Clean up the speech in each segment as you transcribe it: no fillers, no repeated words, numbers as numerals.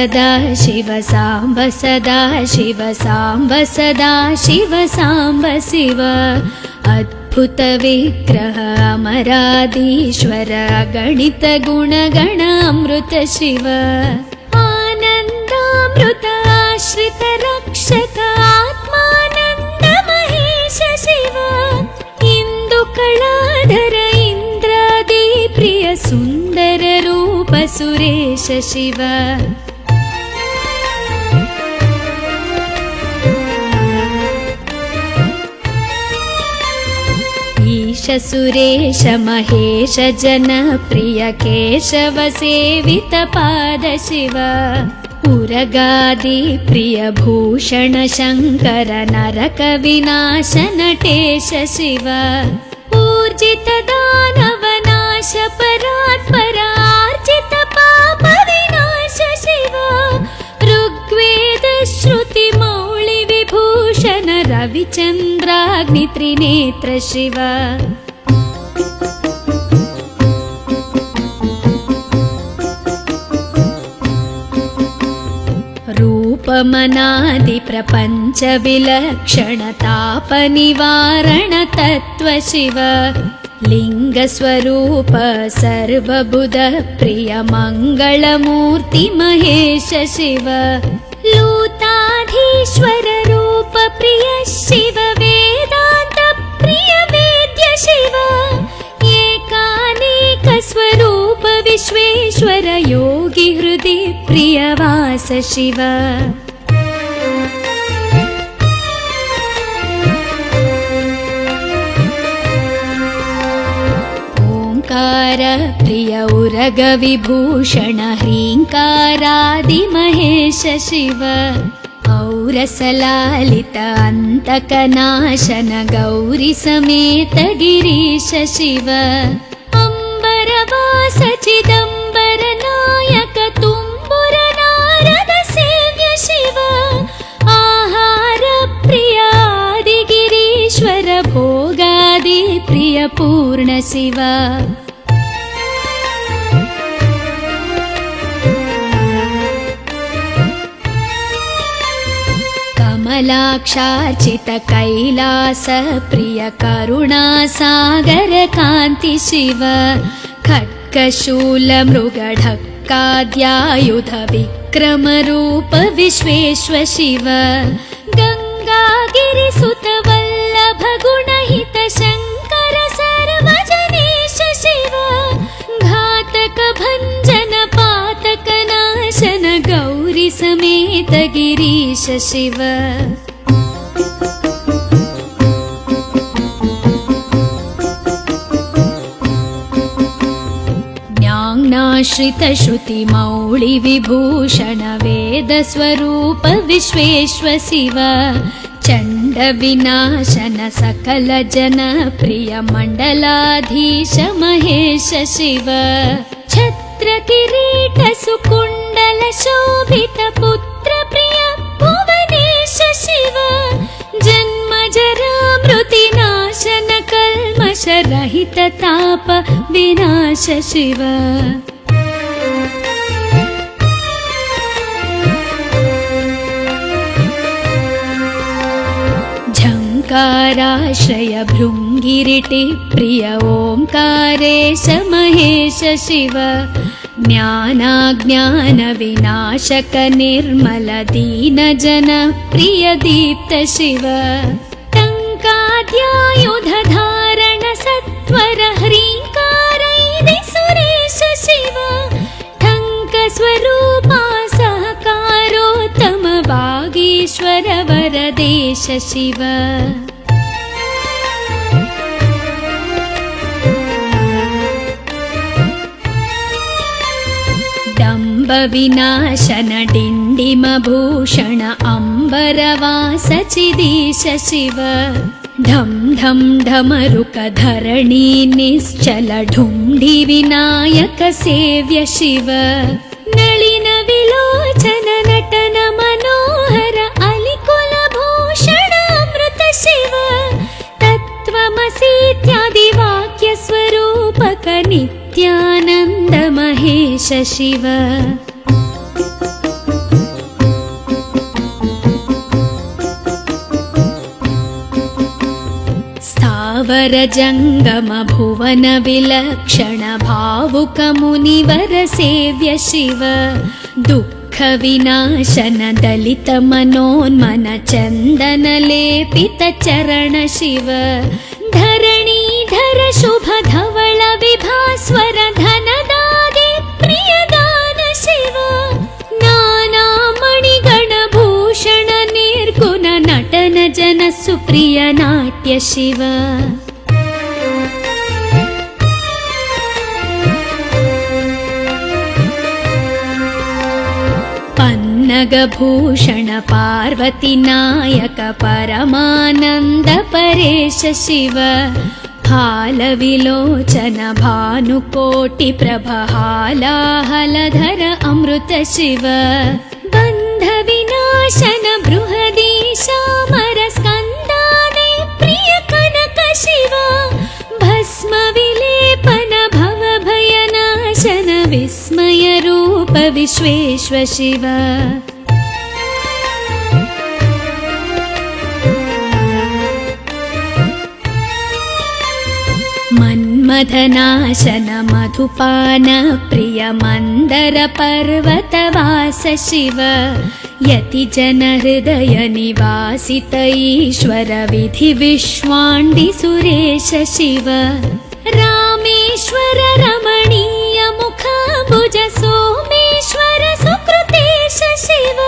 सदा शिव साम्ब सदा शिव साम्ब सदा शिव साम्ब शिव अद्भुत विग्रह अमराधीश्वर गणित गुणगण अमृत शिव आनन्दामृत आश्रित रक्षक आत्मानन्द महेश शिव इंदुकलाधर इंद्रादि प्रिय सुंदर रूप सुरेश शिव ईश सुरेश महेश जन प्रिय केशव सेवित पाद शिव उरगादि प्रिय भूषण शंकर नरक विनाश नटेश शिव ऊर्जित दानव नाश परात्पर आर्जित पाप विनाश शिव ऋग्वेद श्रुति मौळि विभूषण रविचंद्राग्नि त्रिनेत्र शिव रूपमनादि प्रपंच विलक्षण ताप निवारण तत्व शिव लिंग स्वरूप सर्वबुध प्रिय मंगल मूर्ति महेश शिव लूताधीश्वर रूप प्रिय शिव वेदांत प्रिय वेद्य शिव एकानेक स्वरूप विश्वेश्वर योगी हृदय प्रिय वास शिव ओंकार प्रिय उरग विभूषण ह्रींकारादि महेश शिव औरसलालित अंतकनाशन गौरी समेत गिरीश शिव अंबरवास चिदंबर नायक तुम्बुर नारद सेव्य शिव आहार प्रिय आदि गिरीश्वर भोगादि प्रिय पूर्ण शिव कमलाक्षार्चित कैलास प्रिय करुणा सागर कांति शिव खड्गशूल मृगढक्काद्यायुध विक्रम रूप विश्वेश्वर शिव गंगागिरिसुत वल्लभ गुणहित शंकर सर्वजनेश शिव घातक भंजन पातक नाशन गौरी समेत गिरीश शिव ज्ञानाश्रित श्रुति मौळि विभूषण वेद स्वरूप विश्वेश्वर शिव चंड विनाशन सकल जन प्रिय मंडलाधीश महेश शिव छत्र किरीट सुकुंडल शोभित पुत्र प्रिय भुवनेश शिव जन्म जरा मृति नाशन कल्मष रहित ताप विनाश शिव झंकाराश्रय भृंगिरिटि प्रिय ओंकारेश महेश शिव ज्ञानाज्ञान विनाशक निर्मल दीन जन प्रिय दीप्त शिव टंकाद्यायुध धारण सत्वर ह्रींकारैदि सुरेश शिव ठंक स्वरूपा सहकारोत्तम वागीश्वर वरदेश शिव विनाशन डिंडिम भूषण अंबरवास चिदीश शिव ढम ढम ढमरुक धरणी निश्चल ढुंढि विनायक सेव्य शिव नलिन विलोचन नटन मनोहर अलिकुल भूषण अमृत शिव तत्त्वमसीत्यादि वाक्य स्वरूपक नित्यानंद महेश शिव वर जङ्गम भुवन विलक्षण भावुक मुनिवर सेव्य शिव दुःख विनाशन दलित मनोन्मन चन्दन लेपित चरण शिव धरणीधर शुभ धवल विभास्वर धनदादि प्रियदान शिव नाना मणिगण भूषण निर्गुण नटन जन सुप्रिय नाट्य शिव पन्नगभूषण पार्वती नायक परमानन्द परेश शिव हालविलोचन भानुकोटि प्रभहालाहलधर अमृत शिव बन्ध विनाशन बृहदीशामर स्कन्दादि प्रिय कनक शिव भस्म विलेपन भव भयनाशन विस्मय रूप विश्वेश्व शिव मन्मथनाशन मधुपान प्रिय मन्दर पर्वतवास शिव यति जन हृदय निवासित ईश्वर विधि विश्वाण्डि सुरेश शिव रामेश्वर रमणीय मुखाम्बुज सोमेश्वर सुकृतेश शिव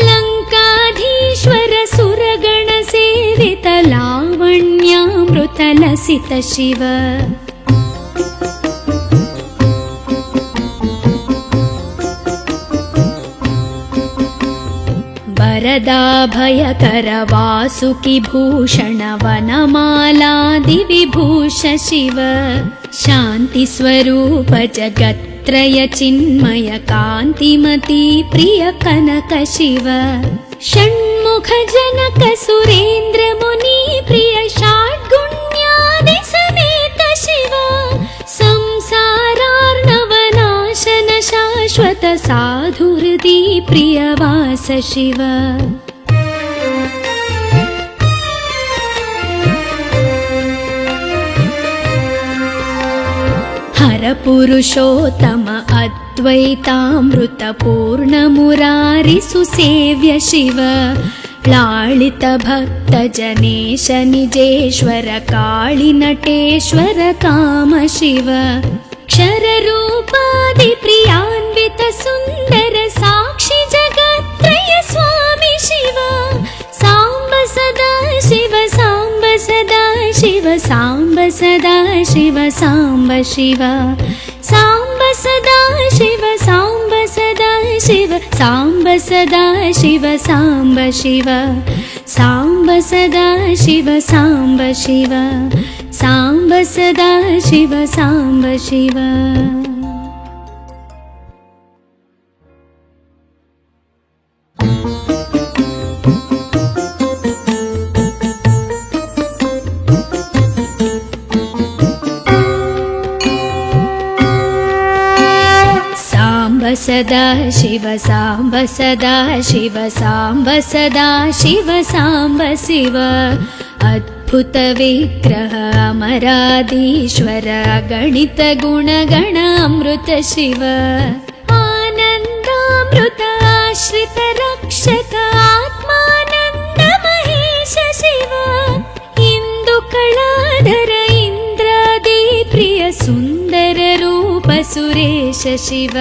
लङ्काधीश्वर सुरगण सेवित लावण्यामृत लसित शिव वरदाभयकर वासुकि भूषण वनमालादि विभूष शिव शान्ति स्वरूप जगत्त्रय चिन्मय कान्तिमती प्रिय कनक शिव षण्मुख जनक सुरेन्द्र मुनि प्रिय षड्गुण्यादि समेत शिव संसारार्णवनाशन शाश्वत साधुहृदि प्रियवास शिव हर पुरुषोत्तम अद्वैतामृत पूर्ण मुरारि सुसेव्य शिव लालित भक्त जनेश निजेश्वर काळि नटेश्वर काम शिव क्षर रूपादि प्रियान्वित सुन्दर साक्षि जगत्त्रय स्वामी शिव साम्ब सदा शिव साम्ब सदा शिव साम्ब सदा शिव साम्ब शिव साम्ब सदा शिव साम्ब सदा शिव साम्ब सदा शिव साम्ब शिव साम्ब सदा शिव साम्ब शिव साम्ब सदा शिव साम्ब शिव सदा शिव साम्ब सदा शिव साम्ब सदा शिव साम्ब शिव अद्भुत विग्रह अमराधीश्वर गणित गुणगण अमृत शिव आनन्दामृत आश्रित रक्षक आत्मानन्द महेश शिव इंदु कलाधर इंद्रादि प्रिय सुन्दर रूप सुरेश शिव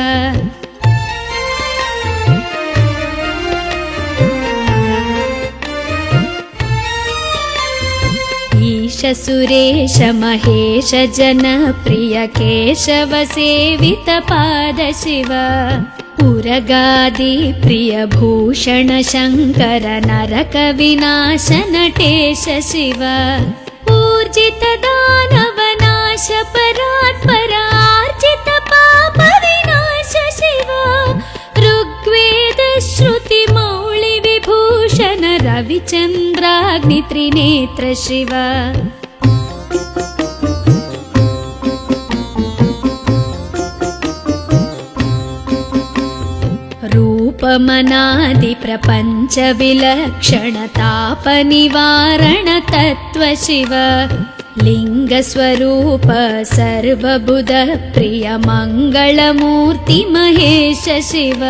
ईश सुरेश महेश जन प्रिय केशव सेवित पाद शिव उरगादि प्रिय भूषण शङ्कर नरक विनाश नटेश शिव ऊर्जित दानव नाश परात्पर आर्जित पाप विनाश शिव ऋग्वेद श्रुति मौळि विभूषण रविचन्द्राग्नि त्रिनेत्र शिव रूपमनादि प्रपञ्च विलक्षण ताप निवारण तत्व शिव लिङ्गस्वरूप सर्वबुध प्रिय मङ्गलमूर्ति महेश शिव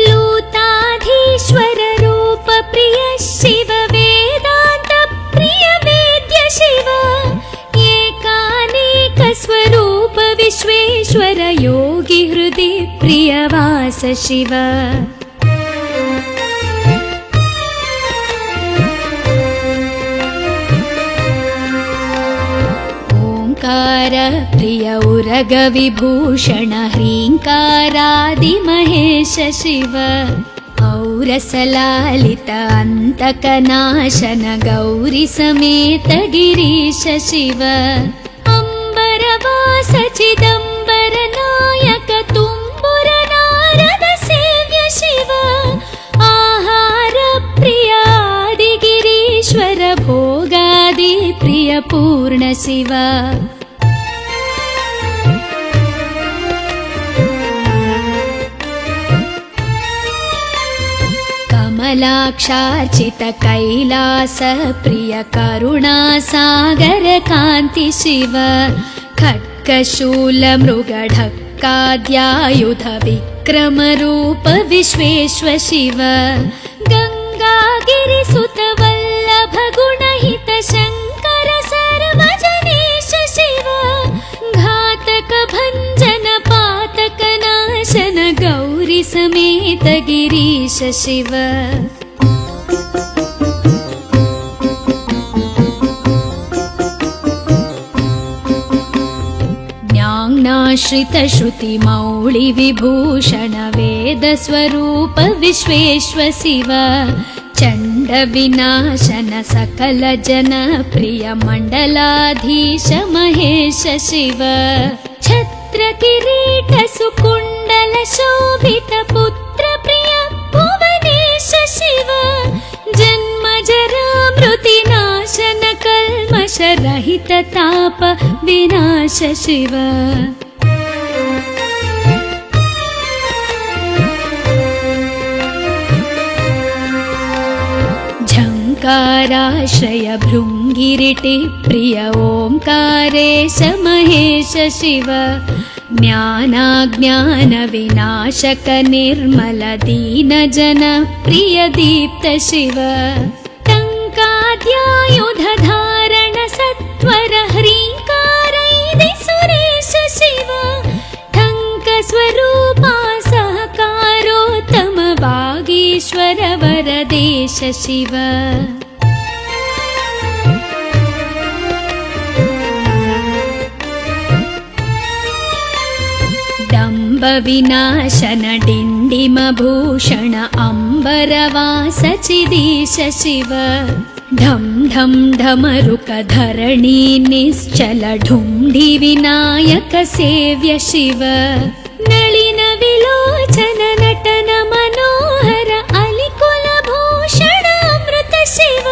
लूताधीश्वर रूप प्रिय शिव वेदान्त प्रिय वेद्य शिव एकानेक स्वरूप विश्वेश्वर योगी हृदि प्रिय वास शिव प्रिय उरग विभूषण ह्रीङ्कारादि महेश शिव औरसलालित अन्तकनाशन गौरी समेत गिरीश शिव अम्बरवास चिदम्बर नायक तुम्बुर नारद सेव्य शिव आहार प्रिय आदिगिरीश्वर भोगादि प्रिय पूर्ण शिव कमलाक्षार्चित कैलास प्रिय करुणा सागर कान्ति शिव खड्गशूल मृगढक्काद्यायुध विक्रम रूप विश्वेश्वर शिव गङ्गागिरिसुत वल्लभ गुणहित शङ्कर सर्वजनेश शिव घातक भञ्जन पातक नाशन गौरी समेत गिरीश शिव ज्ञानाश्रित श्रुति मौळि विभूषण वेद स्वरूप विश्वेश्वर शिव चण्ड विनाशन सकल जन प्रिय मण्डलाधीश महेश शिव छत्र किरीट सुकुण्डल शोभित पुत्र प्रिय भुवनेश शिव जन्म जरा मृति नाशन कल्मष रहित ताप विनाश शिव झङ्काराश्रय भृङ्गिरिटि प्रिय ओङ्कारेश महेश शिव ज्ञानाज्ञान विनाशक निर्मल दीन जन प्रिय दीप्त शिव टङ्काद्यायुध धारण सत्वर ह्रीङ्कारैदि सुरेश शिव ठङ्क स्वरूपा सहकारोत्तम वागीश्वर वरदेश शिव विनाशन डिण्डिम भूषण अम्बरवास चिदीश शिव ढं ढं ढमरुक धरणी निश्चल ढुण्ढि विनायक सेव्य शिव नलिन विलोचन नटन मनोहर अलिकुल भूषण अमृत शिव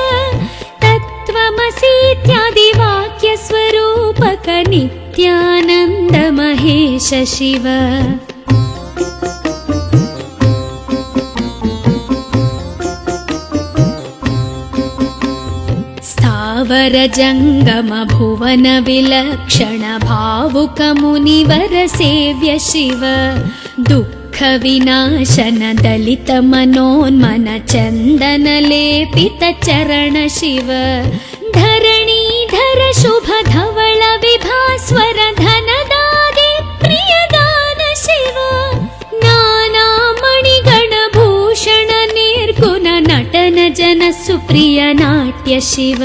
तत्त्वमसीत्यादि वाक्य स्वरूपक नित्यानन्द महेश शिव स्थावर जङ्गम भुवन विलक्षण भावुक मुनिवर सेव्य शिव दुःख विनाशन दलित मनोन्मन चन्दन लेपित चरण शिव धरणीधर शुभ धवल विभास्वर धनदादि प्रियदान शिव नानामणिगण भूषण निर्गुण नटन जन सुप्रिय नाट्य शिव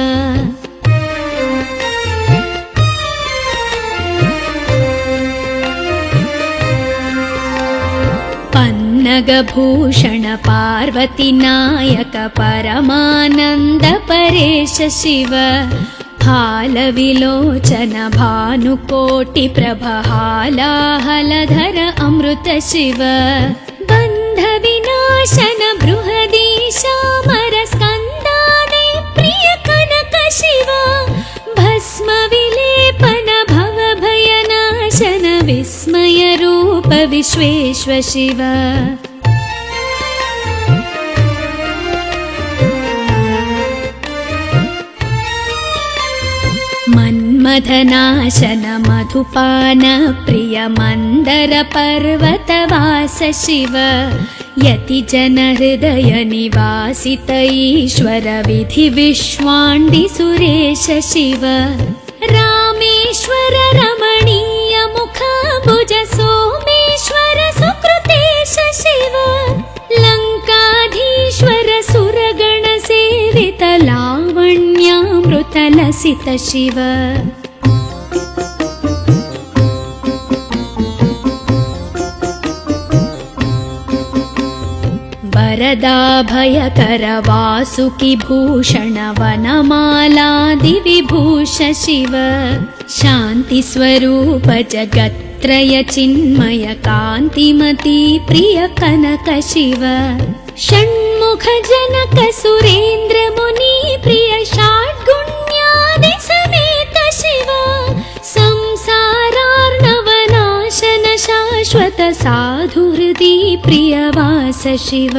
पन्नगभूषण पार्वती नायक परमानन्द परेश शिव हालविलोचन भानुकोटि प्रभहालाहलधर अमृत शिव बन्ध विनाशन बृहदीशामर स्कन्दाने प्रिय कनक शिव भस्म विलेपन भव भयनाशन विस्मय रूप विश्वेश्वर शिव मन्मथनाशन मधुपान प्रिय मन्दर पर्वतवास शिव यतिजन हृदय निवासित ईश्वर विधि विश्वाण्डि सुरेश शिव रामेश्वर रमणीय मुखाम्बुज सोमेश्वर सुकृतेश शिव लङ्काधीश्वर सुरगण सेवित लावण्यामृत लसित शिव वरदाभयकर वासुकि भूषण वनमालादि विभूष शिव शान्ति स्वरूप जगत्त्रय चिन्मय कान्तिमती प्रिय कनक शिव षण्मुख जनक सुरेन्द्र मुनि प्रिय षड्गुण्यादि समेत शिव संसारार्णवनाशन शाश्वत साधु हृदि प्रियवास शिव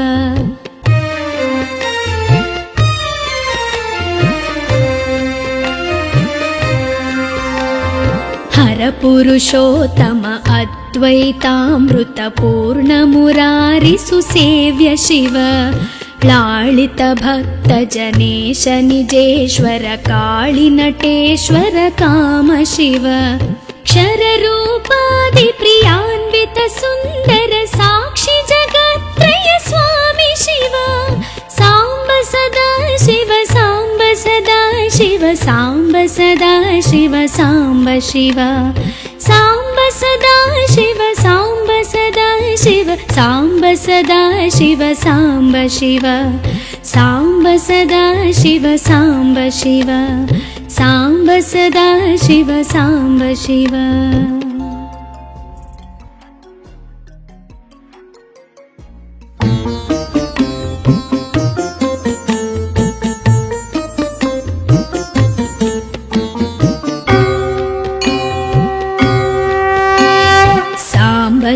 हर पुरुषोत्तम अद्वैतामृत पूर्ण मुरारि सुसेव्य शिव लालित भक्त जनेश निजेश्वर काळि नटेश्वर काम शिव क्षर रूपादि प्रियान्वित सुन्दर साक्षि जगत्त्रय स्वामी शिव साम्ब सदा शिव साम्ब सदा शिव साम्ब सदा शिव साम्ब शिव साम्ब सदा शिव साम्ब सदा शिव साम्ब सदा शिव साम्ब शिव साम्ब सदा शिव साम्ब शिव साम्ब सदा शिव साम्ब शिव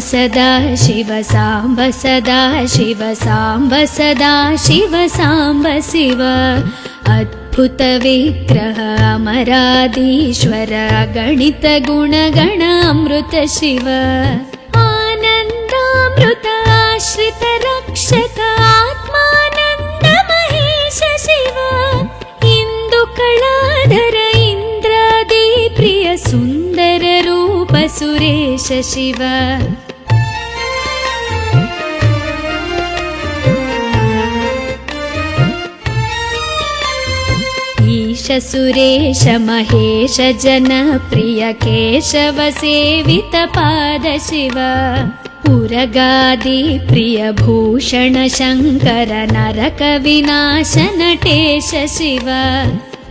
सदा शिव साम्ब सदा शिव साम्ब सदा शिव साम्ब शिव अद्भुत विग्रह अमराधीश्वर गणित गुणगण अमृत शिव आनन्दामृत आश्रित रक्षक आत्मानन्द महेश शिव इंदु कलाधर इंद्रादि प्रिय सुन्दर रूप सुरेश शिव ईश सुरेश महेश जन प्रिय केशव सेवित पाद शिव उरगादि प्रिय भूषण शंकर नरक विनाश नटेश शिव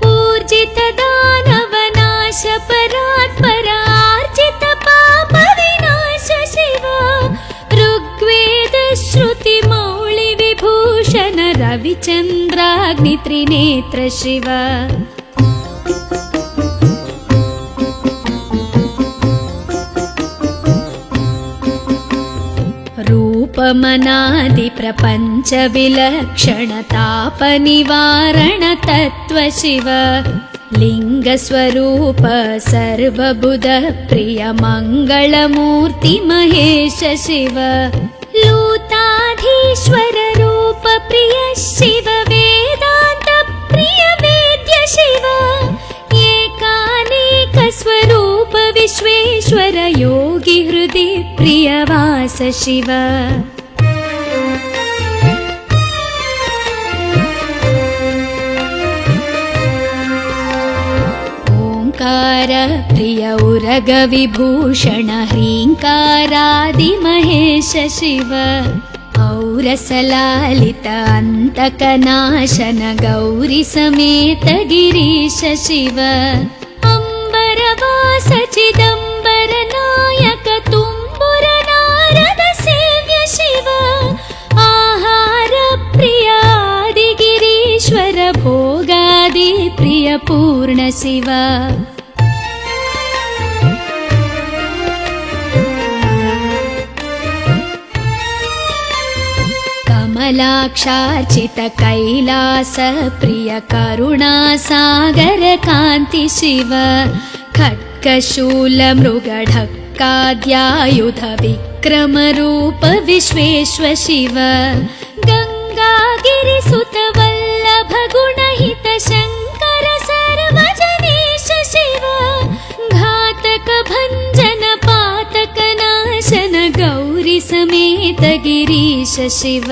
ऊर्जित दानव नाश परात्पर आर्जित पाप विनाश शिव ऋग्वेद श्रुति मौळि विभूषण रविचन्द्राग्नि त्रिनेत्र शिव रूपमनादि प्रपंच विलक्षण ताप निवारण तत्व शिव लिंग स्वरूप सर्वबुध प्रिय मंगलमूर्ति महेश शिव लूताधीश्वर रूप प्रिय शिव वेदांत प्रिय वेद्य शिव एकानेक स्वरूप विश्वेश्वर योगी हृदि प्रियवास शिव ओंकार प्रिय उरग विभूषण ह्रींकारादि महेश शिव औरसलालित अंतकनाशन गौरी समेत गिरीश शिव अंबरवास चिदंबर नायक तुम्बुर नारद सेव्य शिव आहार प्रिय आदि गिरीश्वर भोगादि प्रिय पूर्ण शिव कमलाक्षार्चित कैलास प्रिय करुणा सागर कांति शिव खड्गशूलमृगढक्काद्यायुध विक्रमरूप विश्वेश्व शिव गङ्गागिरिसुत वल्लभ गुणहित शङ्कर सर्वजनेश शिव घातक भञ्जन पातक नाशन गौरी समेत गिरीश शिव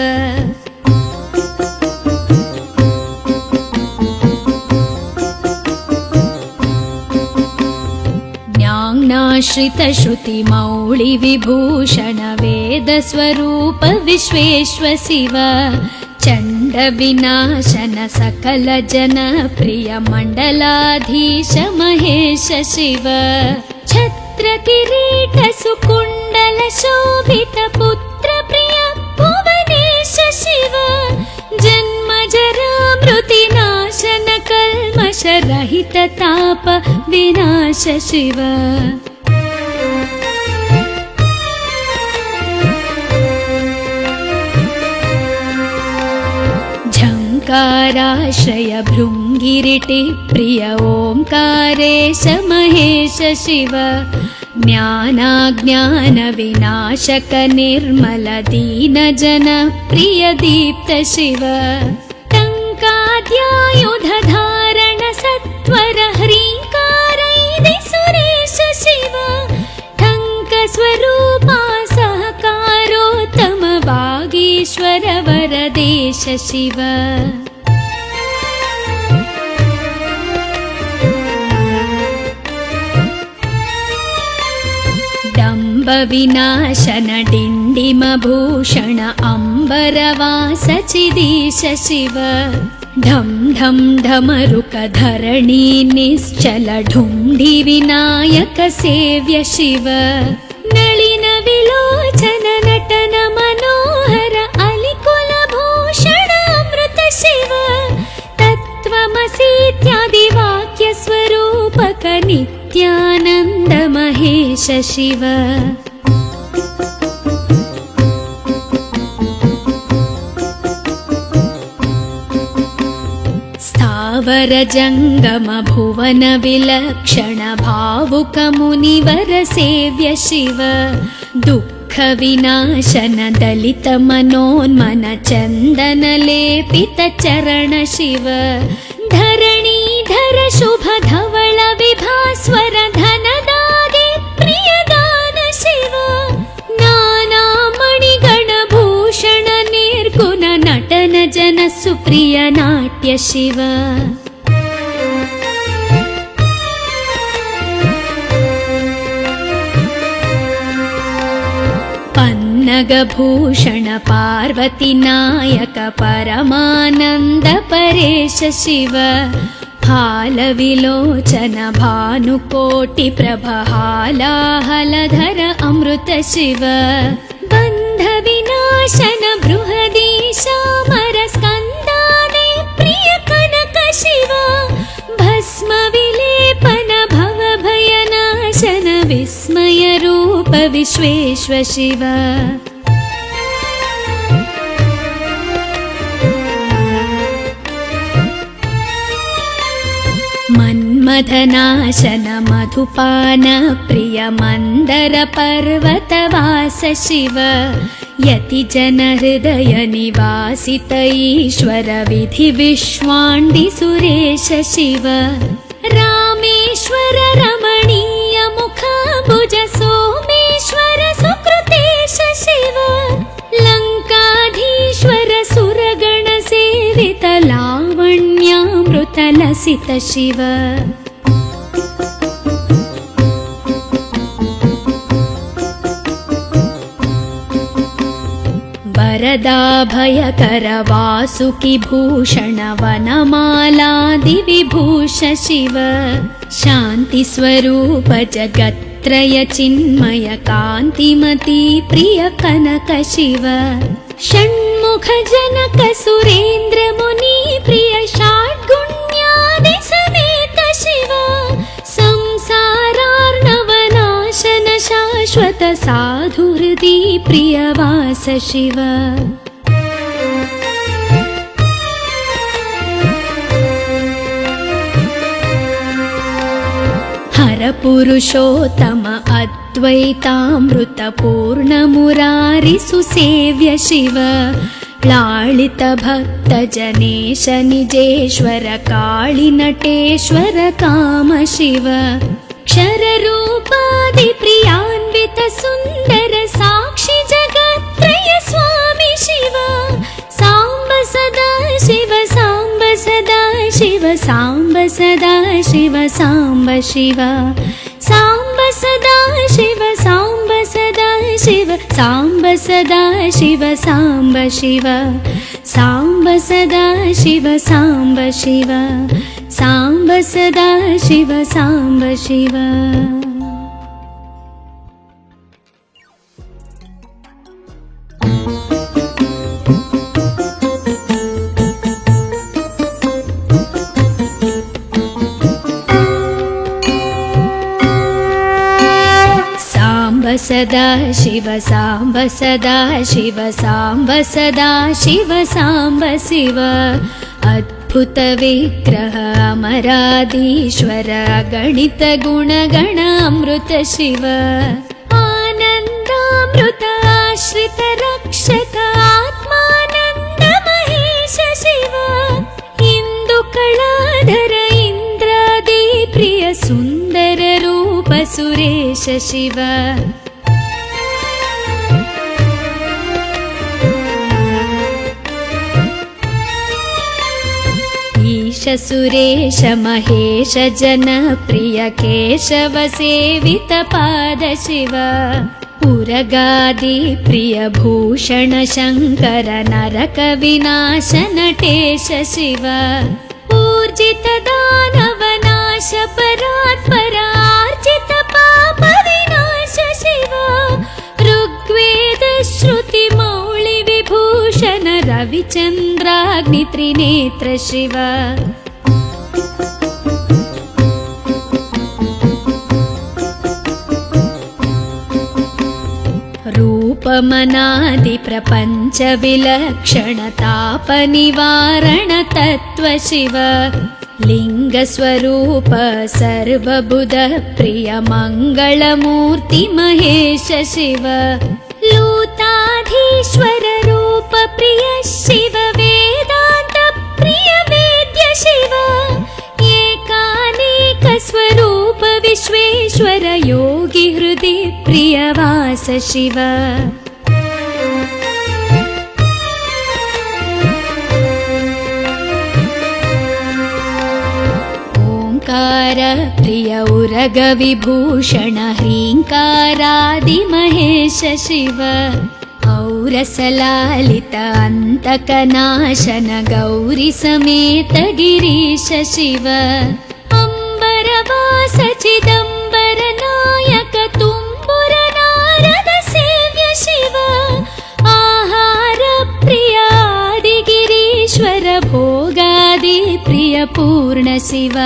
ज्ञानाश्रित श्रुति मौळि विभूषण वेद स्वरूप विश्वेश्व शिव चण्ड विनाशन सकल जन प्रिय मण्डलाधीश महेश शिव छत्र किरीट सुकुण्डल शोभित पुत्र प्रिय भुवनेश शिव जन्म जरा मृति नाशन कल्मष रहित ताप विनाश शिव झङ्काराश्रय भृङ्गिरिटि प्रिय ओङ्कारेश महेश शिव ज्ञानाज्ञान विनाशक निर्मल दीन जन प्रिय दीप्त शिव टङ्काद्यायुध धारण सत्वर ह्रीङ्कारैः सुरेश शिव ठङ्क स्वरूपा सहकारोत्तम वागीश्वर वरदेश शिव डम्ब विनाशन डिण्डिम भूषण अम्बरवास चिदीश शिव ढं ढं ढमरुक धरणी निश्चल ढुण्ढि विनायक सेव्य शिव नलिन विलोचन नटन मनोहर अलिकुल भूषण अमृत शिव तत्त्वमसीत्यादि वाक्य स्वरूपक नित्यानन्द महेश शिव स्थावर जङ्गम भुवन विलक्षण भावुक मुनिवर सेव्य शिव दुःख विनाशन दलित मनोन्मन चन्दन लेपित चरण शिव धरणीधर शुभ धवल विभास्वर धनदागे प्रियदान शिव नाना मणिगण भूषण निर्गुण नटन जन सुप्रिय नाट्य शिव पन्नगभूषण पार्वती नायक परमानन्द परेश शिव फालविलोचन भानुकोटि प्रभ हालाहलधर अमृत शिव बन्ध विनाशन बृहदीशामर स्कन्दाने प्रिय कनक शिव भस्म विलेपन भव भयनाशन विस्मय रूप विश्वेश्व शिव मन्मथनाशन मधुपान प्रिय मन्दर पर्वतवास शिव यति जन हृदय निवासित ईश्वर विधि विश्वाण्डि सुरेश शिव रामेश्वर रमणीय मुखाम्बुज सोमेश्वर सुकृतेश शिव लङ्काधीश्वर सुरगण सेवित लावण्यामृत लसित शिव वरदाभयकर वासुकि भूषण वनमालादि विभूष शिव शान्ति स्वरूप जगत्त्रय चिन्मय कान्तिमती प्रिय कनक शिव षण्मुख जनक सुरेन्द्र मुनि प्रिय षाड्गुण्यादि समेत शिव संसारार्णवनाशन शाश्वत साधु हृदि प्रियवास शिव हर परपुरुषोत्तम अद्वैतामृतपूर्णमुरारिसुसेव्य शिव लालित भक्तजनेश निजेश्वर काळिनटेश्वर काम शिव क्षररूपादिप्रियान्वित सुन्दर साक्षि जगत्त्रय स्वामी शिव साम्ब सदा शिव साम्ब सदा शिव साम्ब सदा शिव साम्ब शिव साम्ब सदा शिव साम्ब सदा शिव साम्ब सदा शिव साम्ब शिव साम्ब सदा शिव साम्ब शिव साम्ब सदा शिव साम्ब शिव। सदा शिव साम्ब सदा शिव साम्ब सदा शिव साम्ब शिव अद्भुत विग्रह अमराधीश्वर गणित गुणगण अमृत शिव आनन्दामृत आश्रित रक्षक आत्मानन्द महेश शिव इंदु कलाधर इंद्रादि प्रिय सुंदर रूप सुरेश शिव ईश सुरेश महेश जनप्रिय केशव सेवित पाद शिव उरगादि प्रिय भूषण शंकर नरक विनाश नटेश शिव ऊर्जित दानव नाश परात्पर आर्जित पाप विनाश शिव ऋग्वेद श्रुति मौळि विभूषण रविचन्द्राग्नि त्रिनेत्र शिव रूपमनादि प्रपंच विलक्षण ताप निवारण तत्व शिव लिंग स्वरूप सर्वबुध प्रिय मंगलमूर्ति महेश शिव लूताधीश्वर रूप प्रिय शिव वेदांत प्रिय वेद्य शिव एकानेक स्वरूप विश्वेश्वर योगी हृदि प्रिय वास शिव ओंकार प्रिय उरग विभूषण ह्रींकारादि महेश शिव औरसलालित अंतकनाशन गौरी समेत गिरीश शिव अंबरवास चिदंबर नायक तुम्बुर नारद सेव्य शिव आहार प्रिय आदि गिरीश्वर भोगादि प्रिय पूर्ण शिव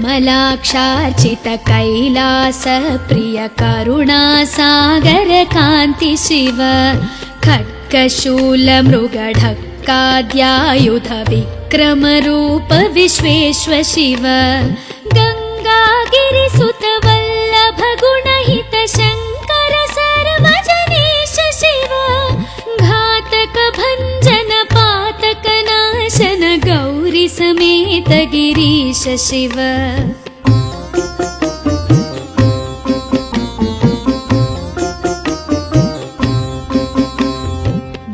कमलाक्षार्चित कैलास प्रिय करुणा सागर कांति शिव खड्गशूल मृगढक्काद्यायुध विक्रम रूप विश्वेश्वर शिव गंगागिरिसुत वल्लभ गुणहित शंकर सर्वजनेश शिव घातक भंजन पातक नाशन गौरी समेत गिरीश शिव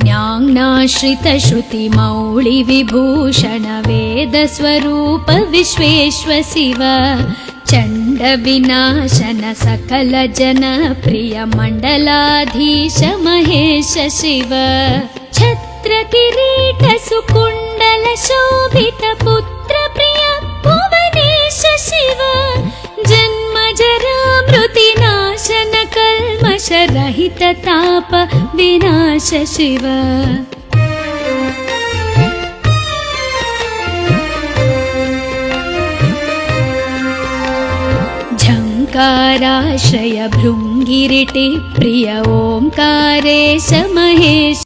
ज्ञानाश्रित श्रुति मौळि विभूषण वेद स्वरूप विश्वेश्वर शिव चंड विनाशन सकल जन प्रिय मंडलाधीश महेश शिव छत्र किरीट सुकुंडल शोभित पुत्र प्रिय भुवनेश शिव जन्म जरा मृति नाशन कल्मष रहित ताप विनाश शिव झंकाराश्रय भृंगिरिटि प्रिय ओंकारेश महेश